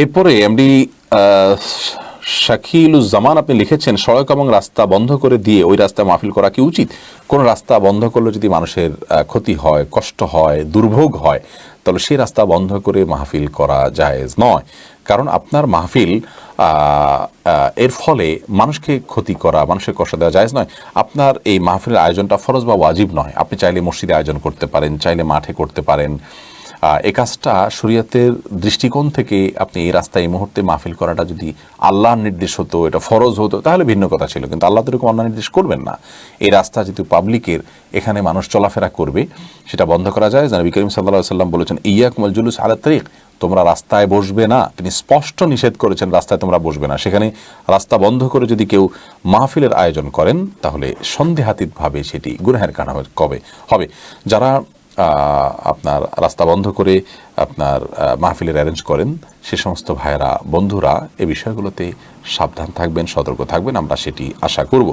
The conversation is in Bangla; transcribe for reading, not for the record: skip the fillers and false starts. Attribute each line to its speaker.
Speaker 1: এরপরে এমডি শাকিলুজ্জামান আপনি লিখেছেন, সড়ক এবং রাস্তা বন্ধ করে দিয়ে ওই রাস্তায় মাহফিল করা কি উচিত? কোন রাস্তা বন্ধ করলে যদি মানুষের ক্ষতি হয়, কষ্ট হয়, দুর্ভোগ হয়, তাহলে সেই রাস্তা বন্ধ করে মাহফিল করা জায়েজ নয়। কারণ আপনার মাহফিল এর ফলে মানুষকে ক্ষতি করা, মানুষের কষ্ট দেওয়া জায়েজ নয়। আপনার এই মাহফিলের আয়োজনটা ফরজ বা ওয়াজিব নয়। আপনি চাইলে মসজিদে আয়োজন করতে পারেন, চাইলে মাঠে করতে পারেন। এই কাজটা শরীয়তের দৃষ্টিকোণ থেকে আপনি এই রাস্তায় এই মুহূর্তে মাহফিল করাটা যদি আল্লাহর নির্দেশ হতো, এটা ফরজ হতো, তাহলে ভিন্ন কথা ছিল। কিন্তু আল্লাহ তো এরকম অন্য নির্দেশ করবেন না। এই রাস্তা যেহেতু পাবলিকের, এখানে মানুষ চলাফেরা করবে, সেটা বন্ধ করা যায়। নবী করিম সাল্লাল্লাহু আলাইহি ওয়াসাল্লাম বলেছেন, ইয়াকুমুল জুলুস আলা তারিক, তোমরা রাস্তায় বসবে না। তিনি স্পষ্ট নিষেধ করেছেন রাস্তায় তোমরা বসবে না। সেখানে রাস্তা বন্ধ করে যদি কেউ মাহফিলের আয়োজন করেন, তাহলে সন্দেহাতীতভাবে সেটি গুনাহের কারণ হবে। যারা আপনার রাস্তা বন্ধ করে আপনার মাহফিলের অ্যারেঞ্জ করেন, সে সমস্ত ভাইয়েরা, বন্ধুরা, এই বিষয়গুলোতে সাবধান থাকবেন, সতর্ক থাকবেন, আমরা সেটি আশা করব।